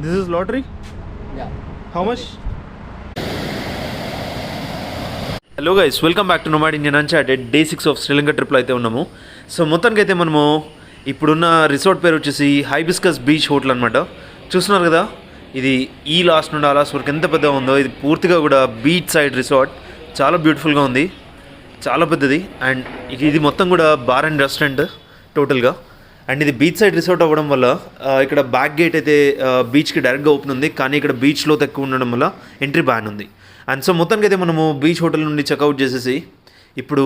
This is lottery? Yeah. How much? Hello guys, welcome back to nomad Indian Uncharted. Day 6 of Sri Lanka ట్రిప్లో అయితే ఉన్నాము. So మొత్తానికి అయితే మనము ఇప్పుడున్న రిసార్ట్ పేరు వచ్చేసి హైబిస్కస్ బీచ్ హోటల్ అనమాట. చూస్తున్నారు కదా, ఇది ఈ లాస్ట్ నుండి ఆ లాస్ట్ వరకు ఎంత పెద్దగా ఉందో. ఇది పూర్తిగా కూడా బీచ్ సైడ్ రిసార్ట్, చాలా బ్యూటిఫుల్గా ఉంది, చాలా పెద్దది. అండ్ ఇది మొత్తం కూడా బార్ అండ్ రెస్టారెంట్ టోటల్గా. అండ్ ఇది బీచ్ సైడ్ రిసార్ట్ అవ్వడం వల్ల ఇక్కడ బ్యాక్ గేట్ అయితే బీచ్కి డైరెక్ట్గా ఓపెన్ ఉంది, కానీ ఇక్కడ బీచ్లో తక్కువ ఉండడం వల్ల ఎంట్రీ బ్యాన్ ఉంది. అండ్ సో మొత్తానికి అయితే మనము బీచ్ హోటల్ నుండి చెక్అవుట్ చేసేసి ఇప్పుడు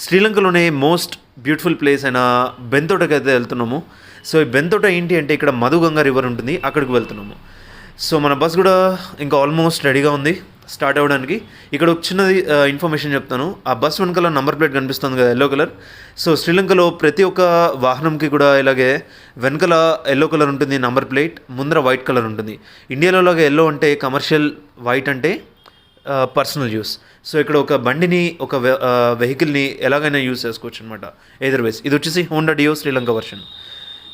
శ్రీలంకలోనే మోస్ట్ బ్యూటిఫుల్ ప్లేస్ అయిన బెంతోటకి అయితే వెళ్తున్నాము. సో ఈ బెంతోట ఏంటి అంటే ఇక్కడ మధుగంగా రివర్ ఉంటుంది, అక్కడికి వెళ్తున్నాము. సో మన బస్ కూడా ఇంకా ఆల్మోస్ట్ రెడీగా ఉంది స్టార్ట్ అవ్వడానికి. ఇక్కడ ఒక చిన్నది ఇన్ఫర్మేషన్ చెప్తాను. ఆ బస్ వెనకాల నంబర్ ప్లేట్ కనిపిస్తుంది కదా, ఎల్లో కలర్. సో శ్రీలంకలో ప్రతి ఒక్క వాహనంకి కూడా ఇలాగే వెనకాల ఎల్లో కలర్ ఉంటుంది నంబర్ ప్లేట్, ముందర వైట్ కలర్ ఉంటుంది. ఇండియాలో లాగా ఎల్లో అంటే కమర్షియల్, వైట్ అంటే పర్సనల్ యూస్. సో ఇక్కడ ఒక బండిని, ఒక వెహికల్ని ఎలాగైనా యూస్ చేసుకోవచ్చు అనమాట, ఎదర్ వేస్. ఇది వచ్చేసి హోండా డియో శ్రీలంక వర్షన్.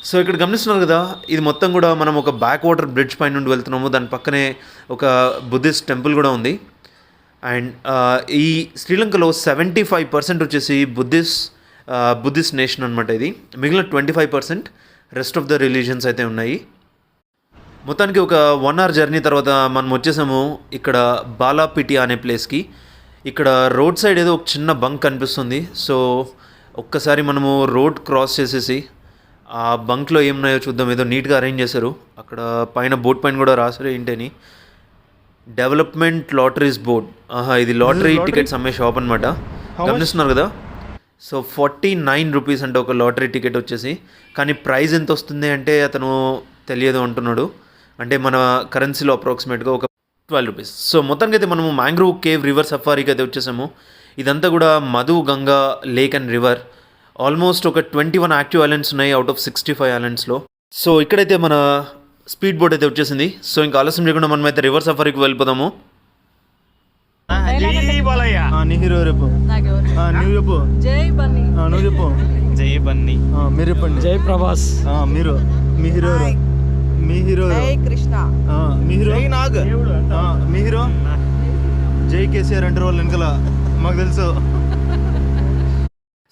సో ఇక్కడ గమనిస్తున్నారు కదా, ఇది మొత్తం కూడా మనం ఒక బ్యాక్ వాటర్ బ్రిడ్జ్ పైన నుండి వెళ్తున్నాము. దాని పక్కనే ఒక బుద్ధిస్ట్ టెంపుల్ కూడా ఉంది. అండ్ ఈ శ్రీలంకలో 75% వచ్చేసి బుద్ధిస్ట్ నేషన్ అనమాట. ఇది మిగిలిన 25% రెస్ట్ ఆఫ్ ద రిలీజియన్స్ అయితే ఉన్నాయి. మొత్తానికి ఒక 1 hour జర్నీ తర్వాత మనం వచ్చేసాము ఇక్కడ బాలాపిటి అనే ప్లేస్కి. ఇక్కడ రోడ్ సైడ్ ఏదో ఒక చిన్న బంక్ కనిపిస్తుంది. సో ఒక్కసారి మనము రోడ్ క్రాస్ చేసేసి ఆ బంక్లో ఏమున్నాయో చూద్దాం. ఏదో నీట్గా అరేంజ్ చేశారు. అక్కడ పైన బోర్డ్ పైన కూడా రాశారు ఏంటని, డెవలప్మెంట్ లాటరీస్ బోర్డ్. ఇది లాటరీ టికెట్స్ అమ్మే షాప్ అనమాట. గమనిస్తున్నారు కదా. సో 49 రూపీస్ అంటే ఒక లాటరీ టికెట్ వచ్చేసి. కానీ ప్రైస్ ఎంత వస్తుంది అంటే అతను తెలియదు అంటున్నాడు. అంటే మన కరెన్సీలో అప్రాక్సిమేట్గా ఒక 12 రూపీస్. సో మొత్తానికి అయితే మనము మ్యాంగ్రోవ్ కేవ్ రివర్ సఫారీకి అయితే వచ్చేసాము. ఇదంతా కూడా Madhu Ganga lake and river. Almost ఒక 21 యాక్టివ్ ఐలాండ్స్ ఉన్నాయి అవుట్ ఆఫ్ 65 ఐలాండ్స్లో. సో ఇక్కడైతే మన స్పీడ్ బోట్ అయితే వచ్చేసింది. సో ఇంకా ఆలస్యం చేయకుండా మనం అయితే రివర్ సఫారీకి వెళ్ళిపోదాము. నీ హీరో రేపు నువ్వు చెప్పు. నువ్వు చెప్పు. జై బన్నీ. మీరు చెప్పండి. జై ప్రభాస్. మీరు మీ హీరో మీ హీరో కృష్ణ. మీ హీరో నాగ్. మీ హీరో జై కేసీఆర్ అంటారు వాళ్ళు వెనకాల, మాకు తెలుసు.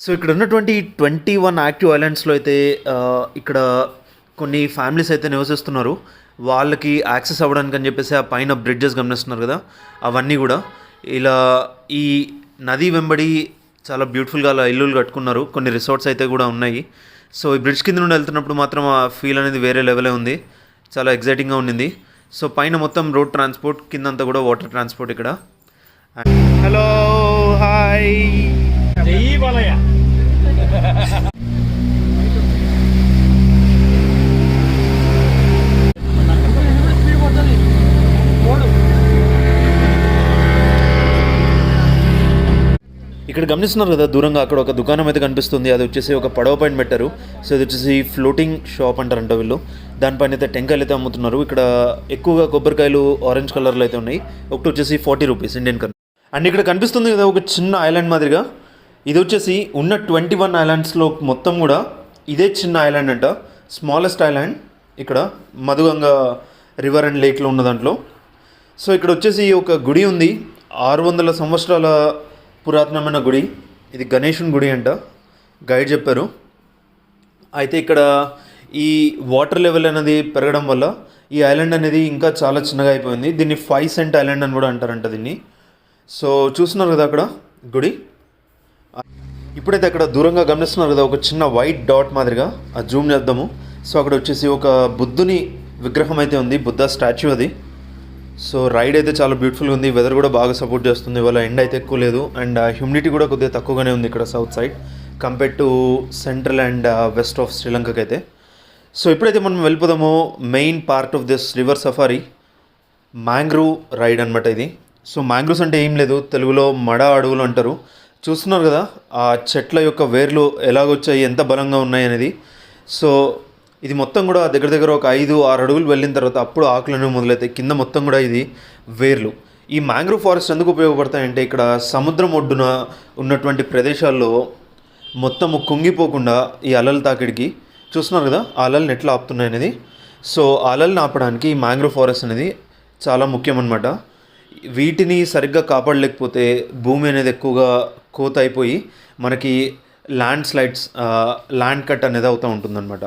సో ఇక్కడ ఉన్నటువంటి 21 యాక్టివ్ ఐలాండ్స్లో అయితే ఇక్కడ కొన్ని ఫ్యామిలీస్ అయితే నివసిస్తున్నారు. వాళ్ళకి యాక్సెస్ అవ్వడానికి అని చెప్పేసి ఆ పైన బ్రిడ్జెస్ గమనిస్తున్నారు కదా, అవన్నీ కూడా ఇలా ఈ నది వెంబడి చాలా బ్యూటిఫుల్గా అలా ఇల్లులు కట్టుకున్నారు. కొన్ని రిసార్ట్స్ అయితే కూడా ఉన్నాయి. సో ఈ బ్రిడ్జ్ కింద నుండి వెళ్తున్నప్పుడు మాత్రం ఆ ఫీల్ అనేది వేరే లెవెలే ఉంది, చాలా ఎగ్జైటింగ్గా ఉండింది. సో పైన మొత్తం రోడ్ ట్రాన్స్పోర్ట్, కిందంతా కూడా వాటర్ ట్రాన్స్పోర్ట్ ఇక్కడ. Hello, hi. జై బాలయ్య. ఇక్కడ గమనిస్తున్నారు కదా, దూరంగా అక్కడ ఒక దుకాణం అయితే కనిపిస్తుంది. అది వచ్చేసి ఒక పడవ పైన పెట్టారు. సో ఇది వచ్చేసి ఫ్లోటింగ్ షాప్ అంటారంట వీళ్ళు. దానిపైన అయితే టెంకాయలు అయితే అమ్ముతున్నారు. ఇక్కడ ఎక్కువగా కొబ్బరికాయలు ఆరెంజ్ కలర్లో అయితే ఉన్నాయి. ఒకటి వచ్చేసి 40 రూపీస్ ఇండియన్ కరెన్సీ. అండ్ ఇక్కడ కనిపిస్తుంది కదా ఒక చిన్న ఐలాండ్ మాదిరిగా. ఇది వచ్చేసి ఉన్న 21 ఐలాండ్స్లో మొత్తం కూడా ఇదే చిన్న ఐలాండ్ అంట, స్మాలెస్ట్ ఐలాండ్ ఇక్కడ మధుగంగా రివర్ అండ్ లేక్లో ఉన్న దాంట్లో. సో ఇక్కడ వచ్చేసి ఒక గుడి ఉంది, 600 సంవత్సరాల పురాతనమైన గుడి. ఇది గణేశుని గుడి అంట, గైడ్ చెప్పారు. అయితే ఇక్కడ ఈ వాటర్ లెవెల్ అనేది పెరగడం వల్ల ఈ ఐలాండ్ అనేది ఇంకా చాలా చిన్నగా అయిపోయింది. దీన్ని 5 సెంట్ ఐలాండ్ అని కూడా అంటారంట దీన్ని. సో చూస్తున్నారు కదా అక్కడ గుడి. ఇప్పుడైతే అక్కడ దూరంగా గమనిస్తున్నారు కదా ఒక చిన్న వైట్ డాట్ మాదిరిగా, ఆ జూమ్ చేద్దాము. సో అక్కడ వచ్చేసి ఒక బుద్ధుని విగ్రహం అయితే ఉంది, బుద్ధ స్టాచ్యూ అది. సో రైడ్ అయితే చాలా బ్యూటిఫుల్గా ఉంది. వెదర్ కూడా బాగా సపోర్ట్ చేస్తుంది. ఇవాళ ఎండ అయితే ఎక్కువ లేదు. అండ్ హ్యూమిడిటీ కూడా కొద్దిగా తక్కువగానే ఉంది ఇక్కడ south side compare to central and west of శ్రీలంకకి అయితే. సో ఇప్పుడైతే మనం వెళ్ళిపోదాము main part of this river safari, mangrove ride అనమాట ఇది. సో మ్యాంగ్రూవ్స్ అంటే ఏం లేదు, తెలుగులో మడ అడవులు అంటారు. చూస్తున్నారు కదా ఆ చెట్ల యొక్క వేర్లు ఎలాగొచ్చాయి, ఎంత బలంగా ఉన్నాయి అనేది. సో ఇది మొత్తం కూడా దగ్గర దగ్గర ఒక 5-6 అడుగులు వెళ్ళిన తర్వాత అప్పుడు ఆకులను మొదలవుతాయి. కింద మొత్తం కూడా ఇది వేర్లు. ఈ మ్యాంగ్రూవ్ ఫారెస్ట్ ఎందుకు ఉపయోగపడతాయంటే ఇక్కడ సముద్రం ఒడ్డున ఉన్నటువంటి ప్రదేశాల్లో మొత్తము కుంగిపోకుండా ఈ అలల తాకిడికి చూస్తున్నారు కదా ఆ అలల్ని ఎట్లా ఆపుతున్నాయి అనేది. సో అలల్ని ఆపడానికి ఈ మ్యాంగ్రోవ్ ఫారెస్ట్ అనేది చాలా ముఖ్యం అన్నమాట. వీటిని సరిగ్గా కాపాడలేకపోతే భూమి అనేది ఎక్కువగా కోత అయిపోయి మనకి ల్యాండ్ స్లైడ్స్, ల్యాండ్ కట్ అనేది అవుతూ ఉంటుందన్నమాట.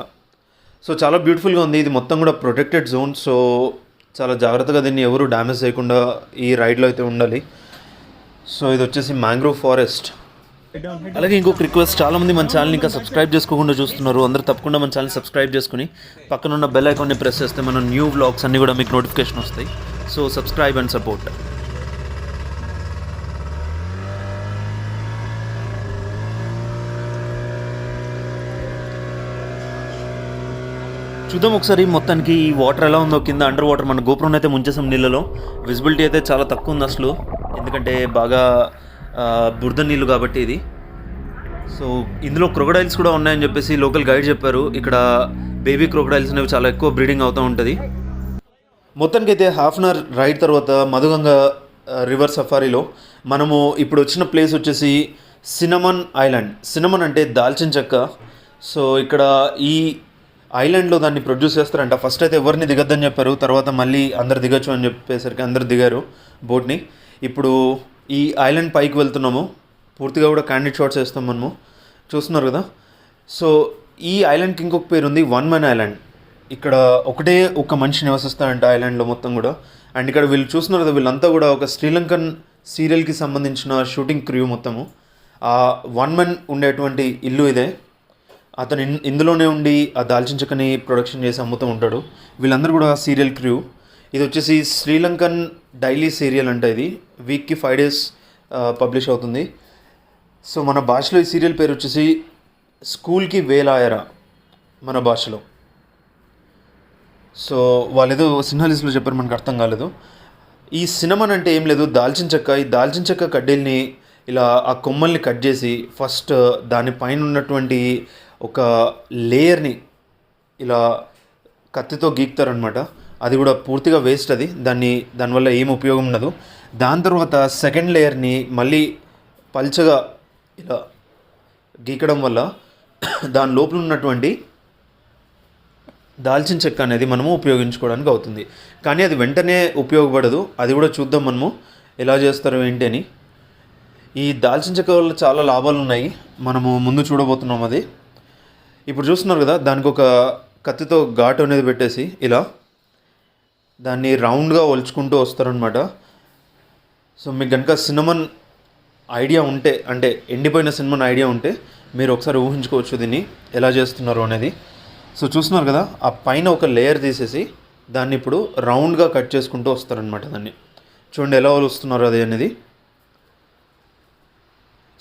సో చాలా బ్యూటిఫుల్గా ఉంది. ఇది మొత్తం కూడా ప్రొటెక్టెడ్ జోన్. సో చాలా జాగ్రత్తగా దీన్ని ఎవరు డ్యామేజ్ చేయకుండా ఈ రైడ్లో అయితే ఉండాలి. సో ఇది వచ్చేసి మ్యాంగ్రోవ్ ఫారెస్ట్. అలాగే ఇంకొక రిక్వెస్ట్, చాలామంది మన ఛానల్ ఇంకా సబ్స్క్రైబ్ చేసుకోకుండా చూస్తున్నారు. అందరూ తప్పకుండా మన ఛానల్ సబ్స్క్రైబ్ చేసుకుని పక్కనున్న బెల్ ఐకాన్ని ప్రెస్ చేస్తే మన న్యూ వ్లాగ్స్ అన్నీ కూడా మీకు నోటిఫికేషన్ వస్తాయి. So subscribe and support. చూద్దాం ఒకసారి మొత్తానికి ఈ వాటర్ ఎలా ఉందో. కింద అండర్ వాటర్ మన గోపురం అయితే ముంచేసాం నీళ్ళలో. విజిబిలిటీ అయితే చాలా తక్కువ ఉంది అసలు, ఎందుకంటే బాగా బురద నీళ్ళు కాబట్టి ఇది. సో ఇందులో క్రొకడైల్స్ కూడా ఉన్నాయని చెప్పేసి లోకల్ గైడ్ చెప్పారు. ఇక్కడ బేబీ క్రొకడైల్స్ అనేవి చాలా ఎక్కువ బ్రీడింగ్ అవుతూ ఉంటుంది. మొత్తానికి అయితే హాఫ్ అన్ అవర్ రైడ్ తర్వాత మధుగంగా రివర్ సఫారీలో మనము ఇప్పుడు వచ్చిన ప్లేస్ వచ్చేసి సినమన్ ఐలాండ్. సినమన్ అంటే దాల్చిన చెక్క. సో ఇక్కడ ఈ ఐలాండ్లో దాన్ని ప్రొడ్యూస్ చేస్తారంట. ఫస్ట్ అయితే ఎవరిని దిగద్దని చెప్పారు, తర్వాత మళ్ళీ అందరు దిగచ్చు అని చెప్పేసరికి అందరు దిగారు బోట్ని. ఇప్పుడు ఈ ఐలాండ్ పైకి వెళ్తున్నాము. పూర్తిగా కూడా క్యాండిడ్ షాట్స్ వేస్తాం మనము, చూస్తున్నారు కదా. సో ఈ ఐలాండ్కి ఇంకొక పేరు ఉంది, వన్ మ్యాన్ ఐలాండ్. ఇక్కడ ఒకటే ఒక మనిషి నివసిస్తారంట ఐలాండ్లో మొత్తం కూడా. అండ్ ఇక్కడ వీళ్ళు చూస్తున్నారు కదా, వీళ్ళంతా కూడా ఒక శ్రీలంకన్ సీరియల్కి సంబంధించిన షూటింగ్ క్రూ మొత్తము. ఆ వన్ మ్యాన్ ఉండేటువంటి ఇల్లు ఇదే. అతను ఇందులోనే ఉండి ఆ దాల్చిన చెక్కని ప్రొడక్షన్ చేసి అమ్ముతూ ఉంటాడు. వీళ్ళందరూ కూడా సీరియల్ క్రూ. ఇది వచ్చేసి శ్రీలంకన్ డైలీ సీరియల్ అంట. ఇది వీక్కి 5 days పబ్లిష్ అవుతుంది. సో మన భాషలో ఈ సీరియల్ పేరు వచ్చేసి స్కూల్కి వేలాయరా మన భాషలో. సో వాళ్ళు ఏదో సినిమాలిస్ట్లో చెప్పారు, మనకు అర్థం కాలేదు. ఈ సినమన్ అంటే ఏం లేదు, దాల్చిన చెక్క. ఈ దాల్చిన చెక్క కడ్డీల్ని ఇలా ఆ కొమ్మల్ని కట్ చేసి ఫస్ట్ దానిపైన ఉన్నటువంటి ఒక లేయర్ని ఇలా కత్తితో గీక్తారనమాట. అది కూడా పూర్తిగా వేస్ట్. అది దానివల్ల ఏం ఉపయోగం ఉండదు. దాని తర్వాత సెకండ్ లేయర్ని మళ్ళీ పల్చగా ఇలా గీకడం వల్ల దాని లోపల ఉన్నటువంటి దాల్చిన చెక్క అనేది మనము ఉపయోగించుకోవడానికి అవుతుంది. కానీ అది వెంటనే ఉపయోగపడదు. అది కూడా చూద్దాం మనము ఎలా చేస్తారో ఏంటి అని. ఈ దాల్చిన చెక్క వల్ల చాలా లాభాలు ఉన్నాయి, మనము ముందు చూడబోతున్నాం. అది ఇప్పుడు చూస్తున్నారు కదా, దానికి ఒక కత్తితో ఘాటు అనేది పెట్టేసి ఇలా దాన్ని రౌండ్గా ఒలుచుకుంటూ వస్తారనమాట. సో మీకు కనుక సినమన్ ఐడియా ఉంటే, అంటే ఎండిపోయిన సినమన్ ఐడియా ఉంటే మీరు ఒకసారి ఊహించుకోవచ్చు దీన్ని ఎలా చేస్తున్నారు అనేది. సో చూస్తున్నారు కదా, ఆ పైన ఒక లేయర్ తీసేసి దాన్ని ఇప్పుడు రౌండ్గా కట్ చేసుకుంటూ వస్తారనమాట. దాన్ని చూడండి ఎలా వస్తున్నారు అది అనేది.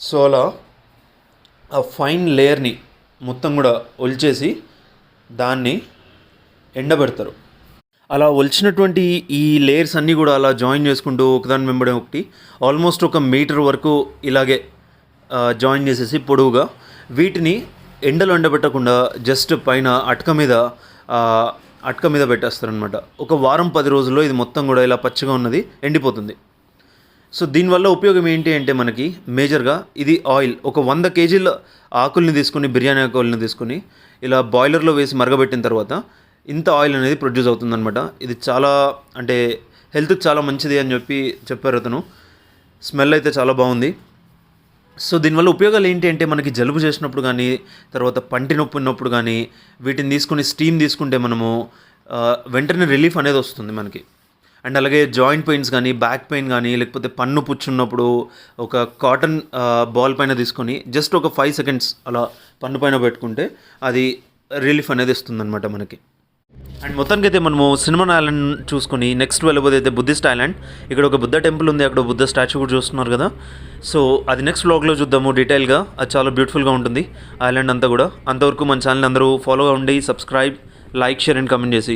సో అలా ఆ ఫైన్ లేయర్ని మొత్తం కూడా ఒలిచేసి దాన్ని ఎండబెడతారు. అలా ఒలిచినటువంటి ఈ లేయర్స్ అన్నీ కూడా అలా జాయిన్ చేసుకుంటూ ఒకదాని వెంబడి ఒకటి ఆల్మోస్ట్ 1 మీటర్ వరకు ఇలాగే జాయిన్ చేసేసి పొడవుగా వీటిని ఎండలో ఎండబెట్టకుండా జస్ట్ పైన అటక మీద పెట్టేస్తారనమాట. ఒక వారం 10 రోజుల్లో ఇది మొత్తం కూడా ఇలా పచ్చగా ఉన్నది ఎండిపోతుంది. సో దీనివల్ల ఉపయోగం ఏంటి అంటే మనకి మేజర్గా ఇది ఆయిల్. ఒక 100 kg ఆకుల్ని తీసుకొని, బిర్యానీ ఆకుల్ని తీసుకొని ఇలా బాయిలర్లో వేసి మరగబెట్టిన తర్వాత ఇంత ఆయిల్ అనేది ప్రొడ్యూస్ అవుతుందన్నమాట. ఇది చాలా అంటే హెల్త్కి చాలా మంచిది అని చెప్పారు అతను. స్మెల్ అయితే చాలా బాగుంది. సో దీనివల్ల ఉపయోగాలు ఏంటి అంటే మనకి జలుబు చేసినప్పుడు కానీ, తర్వాత పంటి నొప్పి ఉన్నప్పుడు కానీ వీటిని తీసుకొని స్టీమ్ తీసుకుంటే మనము వెంటనే రిలీఫ్ అనేది వస్తుంది మనకి. అండ్ అలాగే జాయింట్ పెయిన్స్ కానీ, బ్యాక్ పెయిన్ కానీ, లేకపోతే పన్ను పుచ్చున్నప్పుడు ఒక కాటన్ బాల్ పైన తీసుకొని జస్ట్ ఒక 5 seconds అలా పన్ను పైన పెట్టుకుంటే అది రిలీఫ్ అనేది ఇస్తుందన్నమాట మనకి. అండ్ మొత్తానికి అయితే మనము సినమన్ ఐలాండ్ చూసుకొని నెక్స్ట్ వెళ్ళబోతే అయితే బుద్ధిస్ట్ ఐలాండ్. ఇక్కడ ఒక బుద్ధ టెంపుల్ ఉంది, అక్కడ బుద్ధ స్టాచ్యూ కూడా చూస్తున్నారు కదా. సో అది నెక్స్ట్ వ్లాగ్లో చూద్దాము డీటెయిల్గా. అది చాలా బ్యూటిఫుల్గా ఉంటుంది ఐలాండ్ అంతా కూడా. అంతవరకు మన ఛానల్ అందరూ ఫాలోగా ఉండి subscribe, like, share and comment చేసి